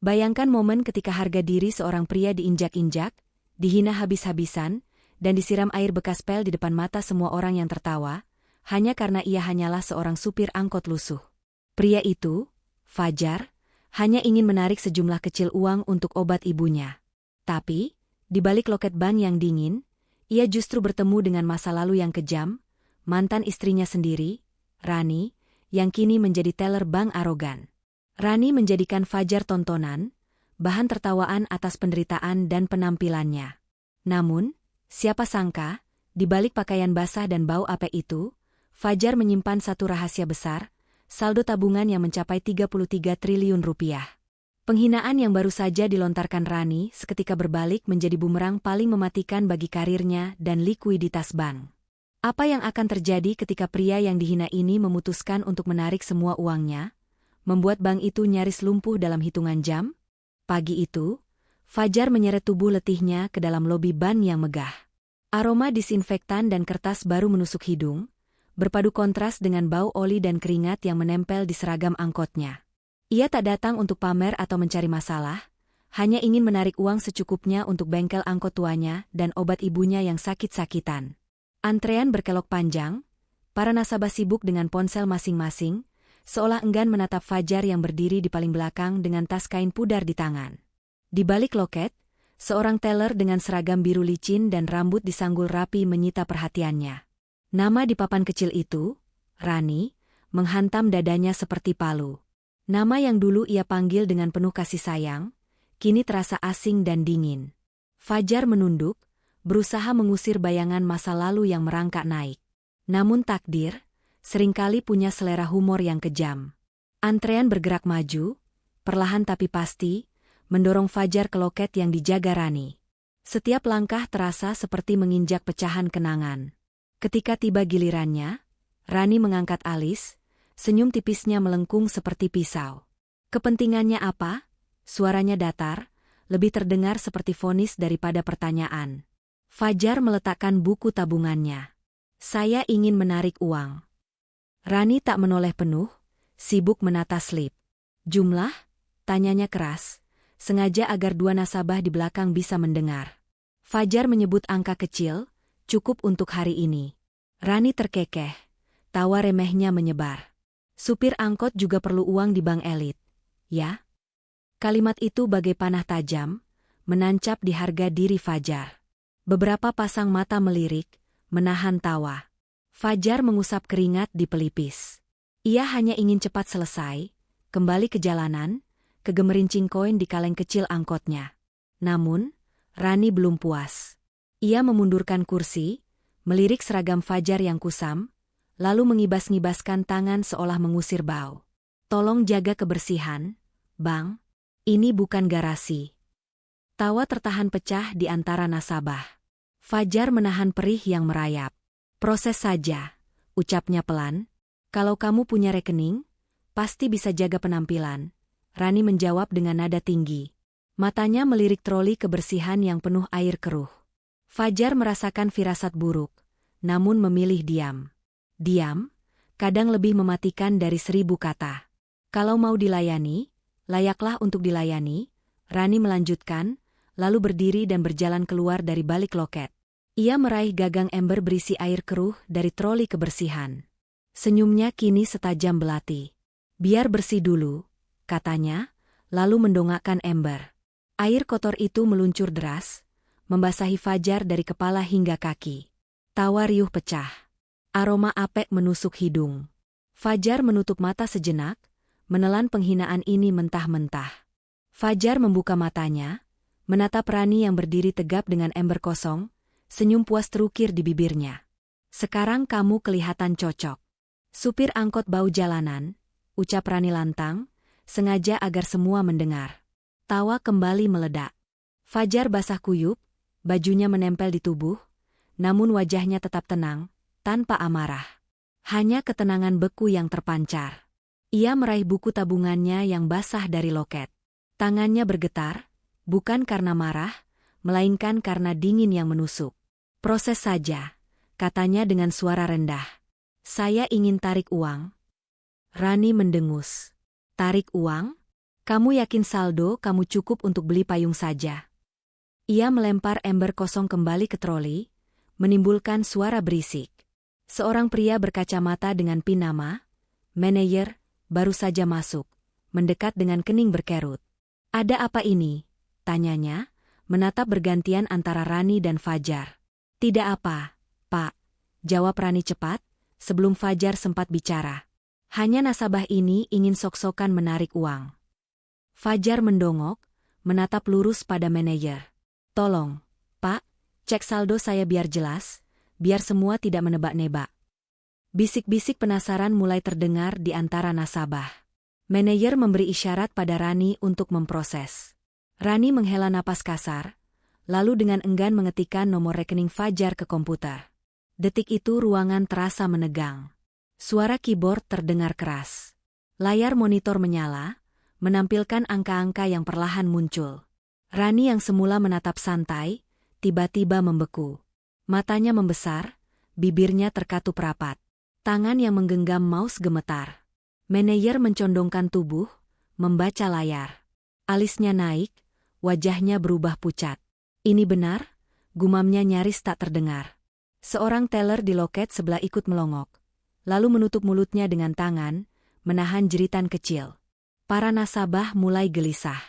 Bayangkan momen ketika harga diri seorang pria diinjak-injak, dihina habis-habisan, dan disiram air bekas pel di depan mata semua orang yang tertawa, hanya karena ia hanyalah seorang supir angkot lusuh. Pria itu, Fajar, hanya ingin menarik sejumlah kecil uang untuk obat ibunya. Tapi, di balik loket bank yang dingin, ia justru bertemu dengan masa lalu yang kejam, mantan istrinya sendiri, Rani, yang kini menjadi teller bank arogan. Rani menjadikan Fajar tontonan, bahan tertawaan atas penderitaan dan penampilannya. Namun, siapa sangka, di balik pakaian basah dan bau apek itu, Fajar menyimpan satu rahasia besar, saldo tabungan yang mencapai 33 triliun rupiah. Penghinaan yang baru saja dilontarkan Rani seketika berbalik menjadi bumerang paling mematikan bagi karirnya dan likuiditas bank. Apa yang akan terjadi ketika pria yang dihina ini memutuskan untuk menarik semua uangnya? Membuat bank itu nyaris lumpuh dalam hitungan jam? Pagi itu, Fajar menyeret tubuh letihnya ke dalam lobi bank yang megah. Aroma disinfektan dan kertas baru menusuk hidung, berpadu kontras dengan bau oli dan keringat yang menempel di seragam angkotnya. Ia tak datang untuk pamer atau mencari masalah, hanya ingin menarik uang secukupnya untuk bengkel angkot tuanya dan obat ibunya yang sakit-sakitan. Antrean berkelok panjang, para nasabah sibuk dengan ponsel masing-masing, seolah enggan menatap Fajar yang berdiri di paling belakang dengan tas kain pudar di tangan. Di balik loket, seorang teller dengan seragam biru licin dan rambut disanggul rapi menyita perhatiannya. Nama di papan kecil itu, Rani, menghantam dadanya seperti palu. Nama yang dulu ia panggil dengan penuh kasih sayang, kini terasa asing dan dingin. Fajar menunduk, berusaha mengusir bayangan masa lalu yang merangkak naik. Namun takdir, seringkali punya selera humor yang kejam. Antrean bergerak maju, perlahan tapi pasti, mendorong Fajar ke loket yang dijaga Rani. Setiap langkah terasa seperti menginjak pecahan kenangan. Ketika tiba gilirannya, Rani mengangkat alis, senyum tipisnya melengkung seperti pisau. Kepentingannya apa? Suaranya datar, lebih terdengar seperti vonis daripada pertanyaan. Fajar meletakkan buku tabungannya. Saya ingin menarik uang. Rani tak menoleh penuh, sibuk menata slip. Jumlah? Tanyanya keras, sengaja agar dua nasabah di belakang bisa mendengar. Fajar menyebut angka kecil, cukup untuk hari ini. Rani terkekeh, tawa remehnya menyebar. Supir angkot juga perlu uang di bank elit, ya? Kalimat itu bagai panah tajam, menancap di harga diri Fajar. Beberapa pasang mata melirik, menahan tawa. Fajar mengusap keringat di pelipis. Ia hanya ingin cepat selesai, kembali ke jalanan, ke gemerincing koin di kaleng kecil angkotnya. Namun, Rani belum puas. Ia memundurkan kursi, melirik seragam Fajar yang kusam, lalu mengibas-ngibaskan tangan seolah mengusir bau. Tolong jaga kebersihan, Bang. Ini bukan garasi. Tawa tertahan pecah di antara nasabah. Fajar menahan perih yang merayap. Proses saja, ucapnya pelan. Kalau kamu punya rekening, pasti bisa jaga penampilan. Rani menjawab dengan nada tinggi. Matanya melirik troli kebersihan yang penuh air keruh. Fajar merasakan firasat buruk, namun memilih diam. Diam, kadang lebih mematikan dari 1000 kata. Kalau mau dilayani, layaklah untuk dilayani, Rani melanjutkan, lalu berdiri dan berjalan keluar dari balik loket. Ia meraih gagang ember berisi air keruh dari troli kebersihan. Senyumnya kini setajam belati. Biar bersih dulu, katanya, lalu mendongakkan ember. Air kotor itu meluncur deras, membasahi Fajar dari kepala hingga kaki. Tawa riuh pecah. Aroma apek menusuk hidung. Fajar menutup mata sejenak, menelan penghinaan ini mentah-mentah. Fajar membuka matanya, menatap Rani yang berdiri tegap dengan ember kosong, senyum puas terukir di bibirnya. Sekarang kamu kelihatan cocok. Supir angkot bau jalanan, ucap Rani lantang, sengaja agar semua mendengar. Tawa kembali meledak. Fajar basah kuyup, bajunya menempel di tubuh, namun wajahnya tetap tenang, tanpa amarah. Hanya ketenangan beku yang terpancar. Ia meraih buku tabungannya yang basah dari loket. Tangannya bergetar, bukan karena marah, melainkan karena dingin yang menusuk. Proses saja, katanya dengan suara rendah. Saya ingin tarik uang. Rani mendengus. Tarik uang? Kamu yakin saldo kamu cukup untuk beli payung saja? Ia melempar ember kosong kembali ke troli, menimbulkan suara berisik. Seorang pria berkacamata dengan PIN nama, manajer, baru saja masuk, mendekat dengan kening berkerut. Ada apa ini? Tanyanya, menatap bergantian antara Rani dan Fajar. Tidak apa, Pak, jawab Rani cepat, sebelum Fajar sempat bicara. Hanya nasabah ini ingin sok-sokan menarik uang. Fajar mendongok, menatap lurus pada manajer. Tolong, Pak, cek saldo saya biar jelas, biar semua tidak menebak-nebak. Bisik-bisik penasaran mulai terdengar di antara nasabah. Manajer memberi isyarat pada Rani untuk memproses. Rani menghela napas kasar, lalu dengan enggan mengetikkan nomor rekening Fajar ke komputer. Detik itu ruangan terasa menegang. Suara keyboard terdengar keras. Layar monitor menyala, menampilkan angka-angka yang perlahan muncul. Rani yang semula menatap santai, tiba-tiba membeku. Matanya membesar, bibirnya terkatup rapat. Tangan yang menggenggam mouse gemetar. Manajer mencondongkan tubuh, membaca layar. Alisnya naik, wajahnya berubah pucat. Ini benar? Gumamnya nyaris tak terdengar. Seorang teller di loket sebelah ikut melongok, lalu menutup mulutnya dengan tangan, menahan jeritan kecil. Para nasabah mulai gelisah.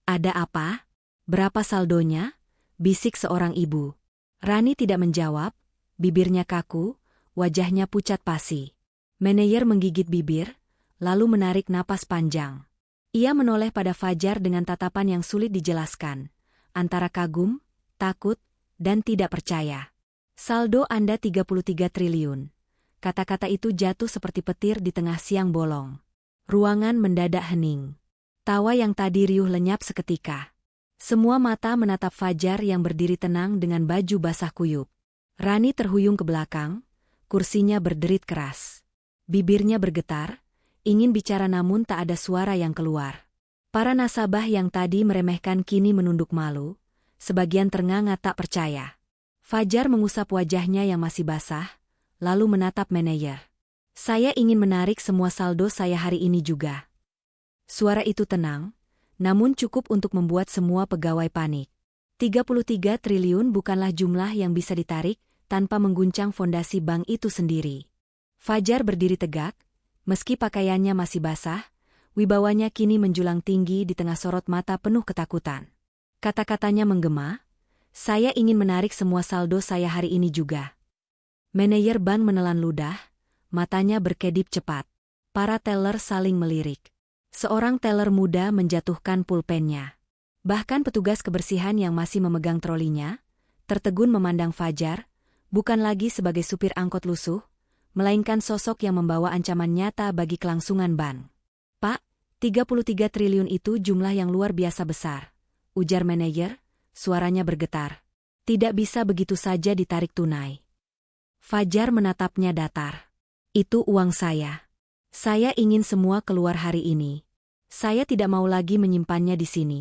Ada apa? Berapa saldonya? Bisik seorang ibu. Rani tidak menjawab, bibirnya kaku, wajahnya pucat pasi. Manajer menggigit bibir, lalu menarik napas panjang. Ia menoleh pada Fajar dengan tatapan yang sulit dijelaskan, antara kagum, takut, dan tidak percaya. Saldo Anda 33 triliun. Kata-kata itu jatuh seperti petir di tengah siang bolong. Ruangan mendadak hening. Tawa yang tadi riuh lenyap seketika. Semua mata menatap Fajar yang berdiri tenang dengan baju basah kuyup. Rani terhuyung ke belakang, kursinya berderit keras. Bibirnya bergetar, ingin bicara namun tak ada suara yang keluar. Para nasabah yang tadi meremehkan kini menunduk malu, sebagian ternganga tak percaya. Fajar mengusap wajahnya yang masih basah, lalu menatap manajer. Saya ingin menarik semua saldo saya hari ini juga. Suara itu tenang, namun cukup untuk membuat semua pegawai panik. 33 triliun bukanlah jumlah yang bisa ditarik tanpa mengguncang fondasi bank itu sendiri. Fajar berdiri tegak, meski pakaiannya masih basah, wibawanya kini menjulang tinggi di tengah sorot mata penuh ketakutan. Kata-katanya menggema, saya ingin menarik semua saldo saya hari ini juga. Manajer bank menelan ludah, matanya berkedip cepat. Para teller saling melirik. Seorang teller muda menjatuhkan pulpennya. Bahkan petugas kebersihan yang masih memegang trolinya, tertegun memandang Fajar, bukan lagi sebagai supir angkot lusuh, melainkan sosok yang membawa ancaman nyata bagi kelangsungan bank. Pak, 33 triliun itu jumlah yang luar biasa besar, ujar manajer, suaranya bergetar. Tidak bisa begitu saja ditarik tunai. Fajar menatapnya datar. Itu uang saya. Saya ingin semua keluar hari ini. Saya tidak mau lagi menyimpannya di sini.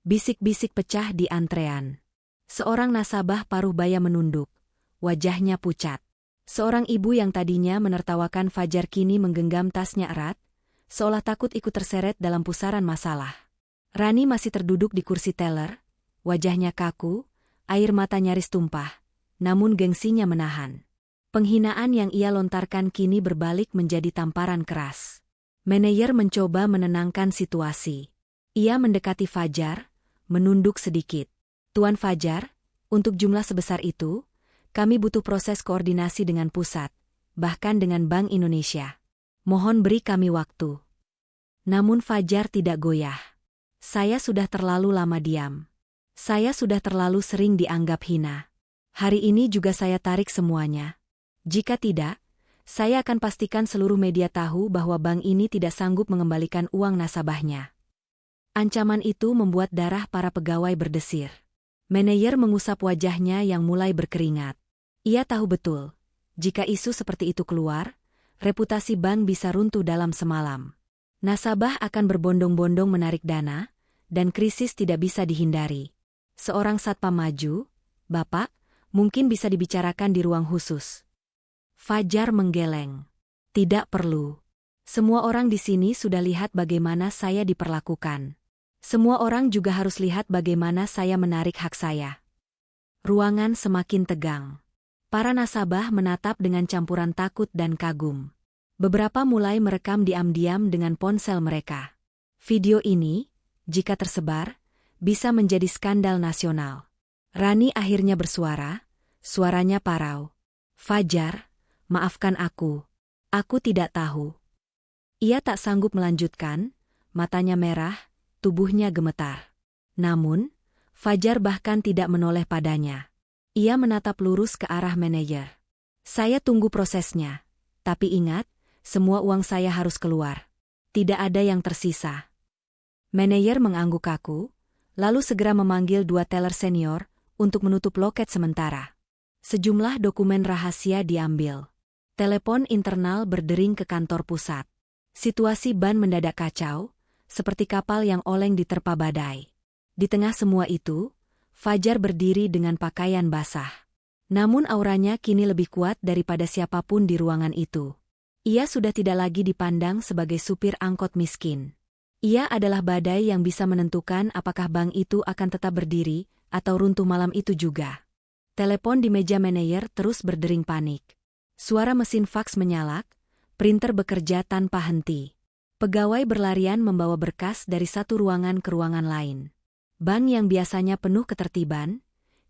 Bisik-bisik pecah di antrean. Seorang nasabah paruh baya menunduk. Wajahnya pucat. Seorang ibu yang tadinya menertawakan Fajar kini menggenggam tasnya erat, seolah takut ikut terseret dalam pusaran masalah. Rani masih terduduk di kursi teller, wajahnya kaku, air mata nyaris tumpah, namun gengsinya menahan. Penghinaan yang ia lontarkan kini berbalik menjadi tamparan keras. Manajer mencoba menenangkan situasi. Ia mendekati Fajar, menunduk sedikit. Tuan Fajar, untuk jumlah sebesar itu, kami butuh proses koordinasi dengan pusat, bahkan dengan Bank Indonesia. Mohon beri kami waktu. Namun Fajar tidak goyah. Saya sudah terlalu lama diam. Saya sudah terlalu sering dianggap hina. Hari ini juga saya tarik semuanya. Jika tidak, saya akan pastikan seluruh media tahu bahwa bank ini tidak sanggup mengembalikan uang nasabahnya. Ancaman itu membuat darah para pegawai berdesir. Manajer mengusap wajahnya yang mulai berkeringat. Ia tahu betul, jika isu seperti itu keluar, reputasi bank bisa runtuh dalam semalam. Nasabah akan berbondong-bondong menarik dana, dan krisis tidak bisa dihindari. Seorang satpam maju, "Bapak, mungkin bisa dibicarakan di ruang khusus." Fajar menggeleng. Tidak perlu. Semua orang di sini sudah lihat bagaimana saya diperlakukan. Semua orang juga harus lihat bagaimana saya menarik hak saya. Ruangan semakin tegang. Para nasabah menatap dengan campuran takut dan kagum. Beberapa mulai merekam diam-diam dengan ponsel mereka. Video ini, jika tersebar, bisa menjadi skandal nasional. Rani akhirnya bersuara, suaranya parau. Fajar, maafkan aku. Aku tidak tahu. Ia tak sanggup melanjutkan, matanya merah, tubuhnya gemetar. Namun, Fajar bahkan tidak menoleh padanya. Ia menatap lurus ke arah manajer. Saya tunggu prosesnya. Tapi ingat, semua uang saya harus keluar. Tidak ada yang tersisa. Manajer mengangguk kaku, lalu segera memanggil 2 teller senior untuk menutup loket sementara. Sejumlah dokumen rahasia diambil. Telepon internal berdering ke kantor pusat. Situasi ban mendadak kacau, seperti kapal yang oleng diterpa badai. Di tengah semua itu, Fajar berdiri dengan pakaian basah. Namun auranya kini lebih kuat daripada siapapun di ruangan itu. Ia sudah tidak lagi dipandang sebagai supir angkot miskin. Ia adalah badai yang bisa menentukan apakah bank itu akan tetap berdiri atau runtuh malam itu juga. Telepon di meja manajer terus berdering panik. Suara mesin faks menyalak, printer bekerja tanpa henti. Pegawai berlarian membawa berkas dari satu ruangan ke ruangan lain. Bank yang biasanya penuh ketertiban,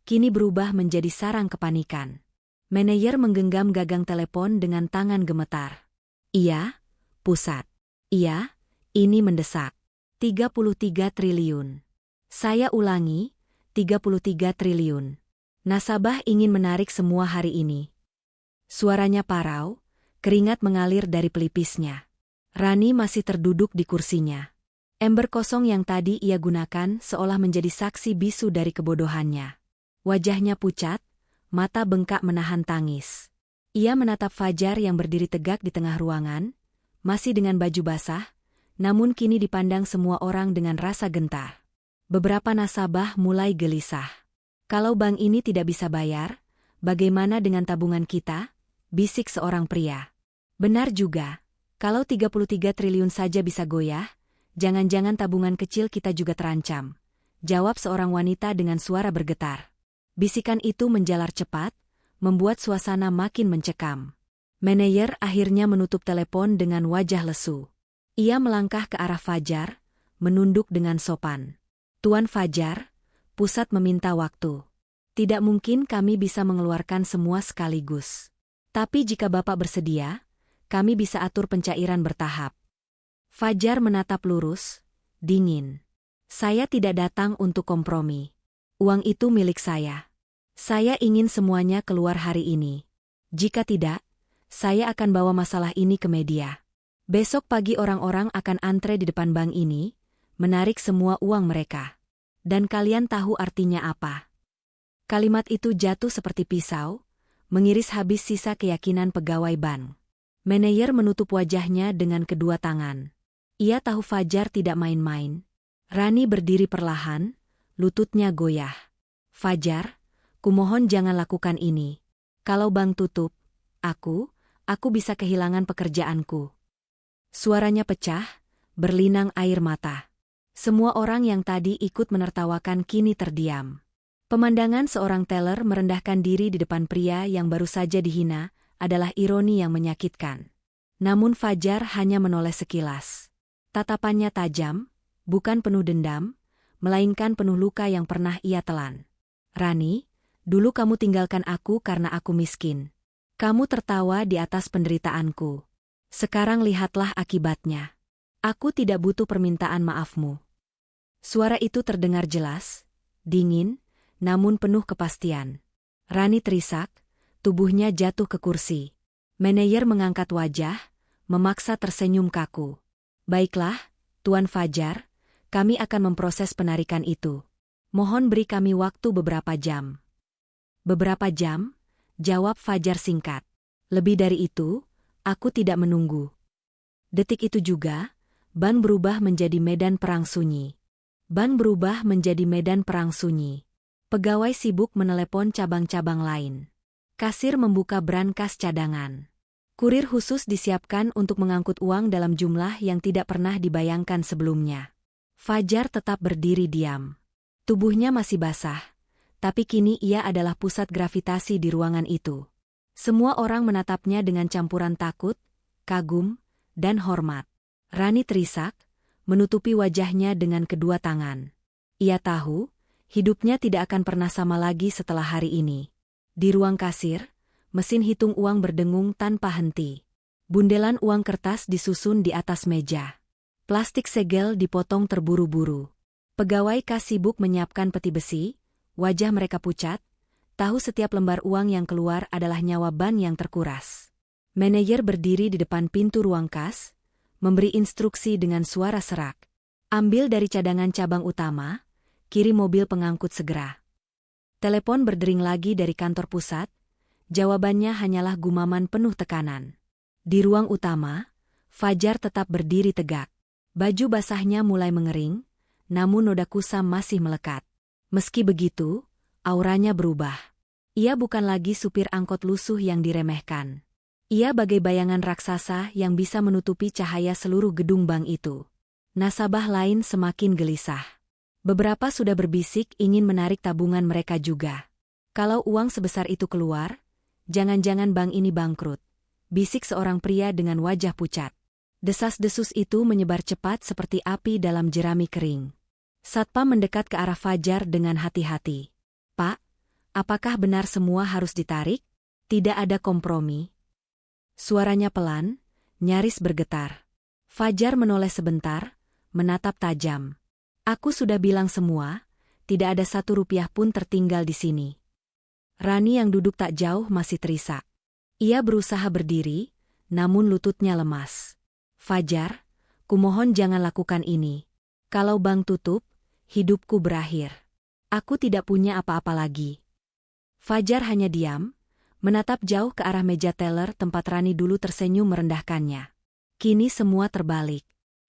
kini berubah menjadi sarang kepanikan. Manajer menggenggam gagang telepon dengan tangan gemetar. Iya, pusat. Iya, ini mendesak. 33 triliun. Saya ulangi, 33 triliun. Nasabah ingin menarik semua hari ini. Suaranya parau, keringat mengalir dari pelipisnya. Rani masih terduduk di kursinya. Ember kosong yang tadi ia gunakan seolah menjadi saksi bisu dari kebodohannya. Wajahnya pucat, mata bengkak menahan tangis. Ia menatap Fajar yang berdiri tegak di tengah ruangan, masih dengan baju basah, namun kini dipandang semua orang dengan rasa gentar. Beberapa nasabah mulai gelisah. Kalau bank ini tidak bisa bayar, bagaimana dengan tabungan kita? Bisik seorang pria. Benar juga, kalau 33 triliun saja bisa goyah, jangan-jangan tabungan kecil kita juga terancam. Jawab seorang wanita dengan suara bergetar. Bisikan itu menjalar cepat, membuat suasana makin mencekam. Manajer akhirnya menutup telepon dengan wajah lesu. Ia melangkah ke arah Fajar, menunduk dengan sopan. Tuan Fajar, pusat meminta waktu. Tidak mungkin kami bisa mengeluarkan semua sekaligus. Tapi jika Bapak bersedia, kami bisa atur pencairan bertahap. Fajar menatap lurus, dingin. Saya tidak datang untuk kompromi. Uang itu milik saya. Saya ingin semuanya keluar hari ini. Jika tidak, saya akan bawa masalah ini ke media. Besok pagi orang-orang akan antre di depan bank ini, menarik semua uang mereka. Dan kalian tahu artinya apa? Kalimat itu jatuh seperti pisau, mengiris habis sisa keyakinan pegawai bank. Manajer menutup wajahnya dengan kedua tangan. Ia tahu Fajar tidak main-main. Rani berdiri perlahan, lututnya goyah. Fajar, kumohon jangan lakukan ini. Kalau bank tutup, aku bisa kehilangan pekerjaanku. Suaranya pecah, berlinang air mata. Semua orang yang tadi ikut menertawakan kini terdiam. Pemandangan seorang teller merendahkan diri di depan pria yang baru saja dihina adalah ironi yang menyakitkan. Namun Fajar hanya menoleh sekilas. Tatapannya tajam, bukan penuh dendam, melainkan penuh luka yang pernah ia telan. Rani, dulu kamu tinggalkan aku karena aku miskin. Kamu tertawa di atas penderitaanku. Sekarang lihatlah akibatnya. Aku tidak butuh permintaan maafmu. Suara itu terdengar jelas, dingin, namun penuh kepastian. Rani terisak, tubuhnya jatuh ke kursi. Manajer mengangkat wajah, memaksa tersenyum kaku. Baiklah, Tuan Fajar, kami akan memproses penarikan itu. Mohon beri kami waktu beberapa jam. Beberapa jam? Jawab Fajar singkat. Lebih dari itu, aku tidak menunggu. Detik itu juga, ban berubah menjadi medan perang sunyi. Ban berubah menjadi medan perang sunyi. Pegawai sibuk menelepon cabang-cabang lain. Kasir membuka brankas cadangan. Kurir khusus disiapkan untuk mengangkut uang dalam jumlah yang tidak pernah dibayangkan sebelumnya. Fajar tetap berdiri diam. Tubuhnya masih basah, tapi kini ia adalah pusat gravitasi di ruangan itu. Semua orang menatapnya dengan campuran takut, kagum, dan hormat. Rani terisak, menutupi wajahnya dengan kedua tangan. Ia tahu, hidupnya tidak akan pernah sama lagi setelah hari ini. Di ruang kasir, mesin hitung uang berdengung tanpa henti. Bundelan uang kertas disusun di atas meja. Plastik segel dipotong terburu-buru. Pegawai kas sibuk menyiapkan peti besi, wajah mereka pucat, tahu setiap lembar uang yang keluar adalah nyawa ban yang terkuras. Manajer berdiri di depan pintu ruang kas, memberi instruksi dengan suara serak. Ambil dari cadangan cabang utama, kirim mobil pengangkut segera. Telepon berdering lagi dari kantor pusat, jawabannya hanyalah gumaman penuh tekanan. Di ruang utama, Fajar tetap berdiri tegak. Baju basahnya mulai mengering, namun noda kusam masih melekat. Meski begitu, auranya berubah. Ia bukan lagi supir angkot lusuh yang diremehkan. Ia bagai bayangan raksasa yang bisa menutupi cahaya seluruh gedung bank itu. Nasabah lain semakin gelisah. Beberapa sudah berbisik ingin menarik tabungan mereka juga. Kalau uang sebesar itu keluar, jangan-jangan bank ini bangkrut, bisik seorang pria dengan wajah pucat. Desas-desus itu menyebar cepat seperti api dalam jerami kering. Satpam mendekat ke arah Fajar dengan hati-hati. "Pak, apakah benar semua harus ditarik? Tidak ada kompromi?" Suaranya pelan, nyaris bergetar. Fajar menoleh sebentar, menatap tajam. "Aku sudah bilang semua, tidak ada 1 rupiah pun tertinggal di sini." Rani yang duduk tak jauh masih terisak. Ia berusaha berdiri, namun lututnya lemas. "Fajar, kumohon jangan lakukan ini. Kalau bank tutup, hidupku berakhir. Aku tidak punya apa-apa lagi." Fajar hanya diam, menatap jauh ke arah meja teller tempat Rani dulu tersenyum merendahkannya. Kini semua terbalik.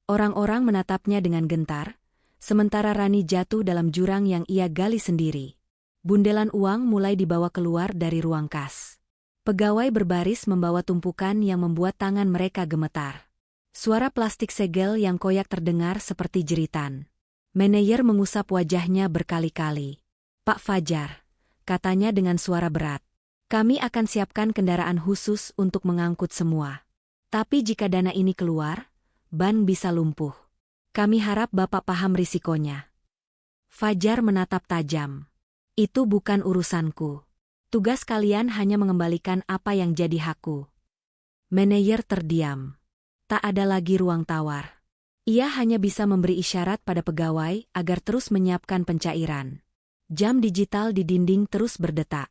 Orang-orang menatapnya dengan gentar, sementara Rani jatuh dalam jurang yang ia gali sendiri. Bundelan uang mulai dibawa keluar dari ruang kas. Pegawai berbaris membawa tumpukan yang membuat tangan mereka gemetar. Suara plastik segel yang koyak terdengar seperti jeritan. Manajer mengusap wajahnya berkali-kali. "Pak Fajar," katanya dengan suara berat, "kami akan siapkan kendaraan khusus untuk mengangkut semua. Tapi jika dana ini keluar, ban bisa lumpuh. Kami harap Bapak paham risikonya." Fajar menatap tajam. "Itu bukan urusanku. Tugas kalian hanya mengembalikan apa yang jadi hakku." Manajer terdiam. Tak ada lagi ruang tawar. Ia hanya bisa memberi isyarat pada pegawai agar terus menyiapkan pencairan. Jam digital di dinding terus berdetak.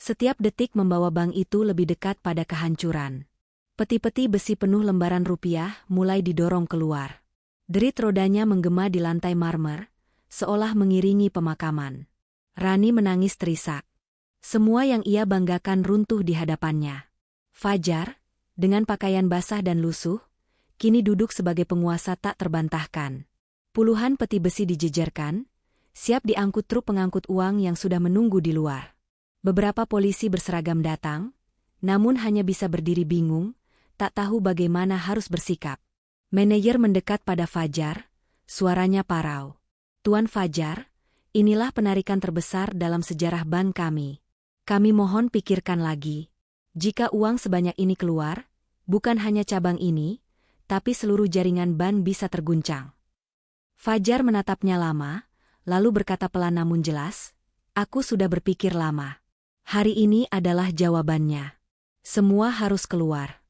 Setiap detik membawa bank itu lebih dekat pada kehancuran. Peti-peti besi penuh lembaran rupiah mulai didorong keluar. Derit rodanya menggema di lantai marmer, seolah mengiringi pemakaman. Rani menangis terisak. Semua yang ia banggakan runtuh di hadapannya. Fajar, dengan pakaian basah dan lusuh, kini duduk sebagai penguasa tak terbantahkan. Puluhan peti besi dijejerkan, siap diangkut truk pengangkut uang yang sudah menunggu di luar. Beberapa polisi berseragam datang, namun hanya bisa berdiri bingung, tak tahu bagaimana harus bersikap. Manajer mendekat pada Fajar, suaranya parau. "Tuan Fajar, inilah penarikan terbesar dalam sejarah bank kami. Kami mohon pikirkan lagi. Jika uang sebanyak ini keluar, bukan hanya cabang ini, tapi seluruh jaringan ban bisa terguncang." Fajar menatapnya lama, lalu berkata pelan namun jelas, "Aku sudah berpikir lama. Hari ini adalah jawabannya. Semua harus keluar."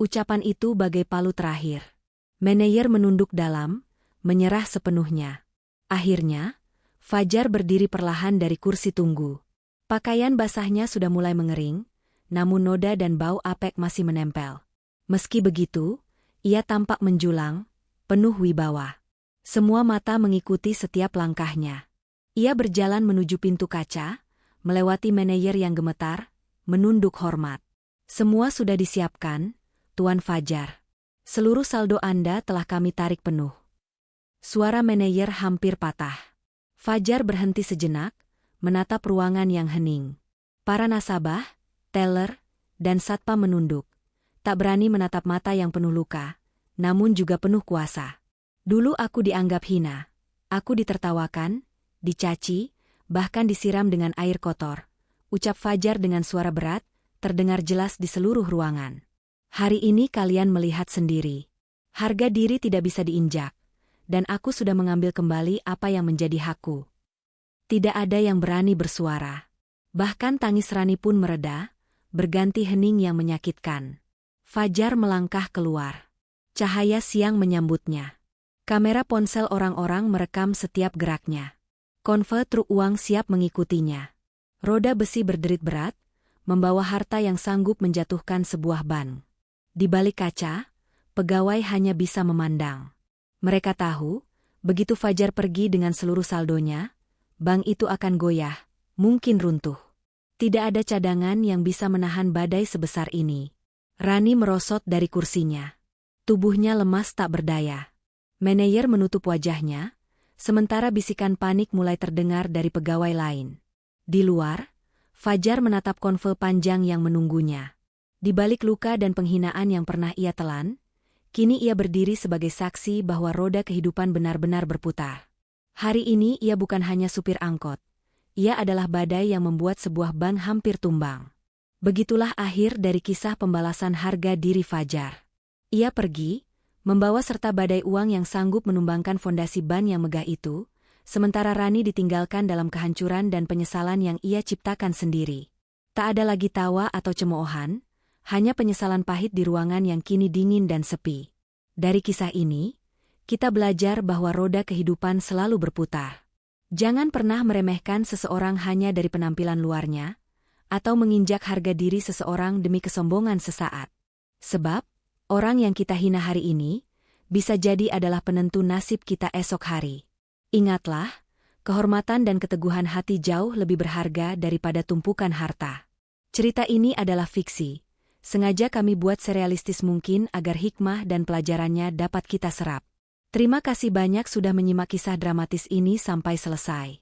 Ucapan itu bagai palu terakhir. Manajer menunduk dalam, menyerah sepenuhnya. Akhirnya, Fajar berdiri perlahan dari kursi tunggu. Pakaian basahnya sudah mulai mengering, namun noda dan bau apek masih menempel. Meski begitu, ia tampak menjulang, penuh wibawa. Semua mata mengikuti setiap langkahnya. Ia berjalan menuju pintu kaca, melewati manajer yang gemetar, menunduk hormat. "Semua sudah disiapkan, Tuan Fajar. Seluruh saldo Anda telah kami tarik penuh." Suara manajer hampir patah. Fajar berhenti sejenak, menatap ruangan yang hening. Para nasabah, teller, dan satpam menunduk. tak berani menatap mata yang penuh luka, namun juga penuh kuasa. Dulu aku dianggap hina. Aku ditertawakan, dicaci, bahkan disiram dengan air kotor. Ucap Fajar dengan suara berat, terdengar jelas di seluruh ruangan. Hari ini kalian melihat sendiri. Harga diri tidak bisa diinjak, dan aku sudah mengambil kembali apa yang menjadi hakku. Tidak ada yang berani bersuara. Bahkan tangis Rani pun mereda, berganti hening yang menyakitkan. Fajar melangkah keluar. Cahaya siang menyambutnya. Kamera ponsel orang-orang merekam setiap geraknya. Konvoy truk uang siap mengikutinya. Roda besi berderit berat, membawa harta yang sanggup menjatuhkan sebuah ban. Di balik kaca, pegawai hanya bisa memandang. Mereka tahu, begitu Fajar pergi dengan seluruh saldonya, bank itu akan goyah, mungkin runtuh. Tidak ada cadangan yang bisa menahan badai sebesar ini. Rani merosot dari kursinya. Tubuhnya lemas tak berdaya. Manajer menutup wajahnya, sementara bisikan panik mulai terdengar dari pegawai lain. Di luar, Fajar menatap konvoy panjang yang menunggunya. Di balik luka dan penghinaan yang pernah ia telan, kini ia berdiri sebagai saksi bahwa roda kehidupan benar-benar berputar. Hari ini ia bukan hanya supir angkot. Ia adalah badai yang membuat sebuah bank hampir tumbang. Begitulah akhir dari kisah pembalasan harga diri Fajar. Ia pergi, membawa serta badai uang yang sanggup menumbangkan fondasi ban yang megah itu, sementara Rani ditinggalkan dalam kehancuran dan penyesalan yang ia ciptakan sendiri. Tak ada lagi tawa atau cemoohan, hanya penyesalan pahit di ruangan yang kini dingin dan sepi. Dari kisah ini, kita belajar bahwa roda kehidupan selalu berputar. Jangan pernah meremehkan seseorang hanya dari penampilan luarnya, atau menginjak harga diri seseorang demi kesombongan sesaat. Sebab, orang yang kita hina hari ini, bisa jadi adalah penentu nasib kita esok hari. Ingatlah, kehormatan dan keteguhan hati jauh lebih berharga daripada tumpukan harta. Cerita ini adalah fiksi. Sengaja kami buat serealistis mungkin agar hikmah dan pelajarannya dapat kita serap. Terima kasih banyak sudah menyimak kisah dramatis ini sampai selesai.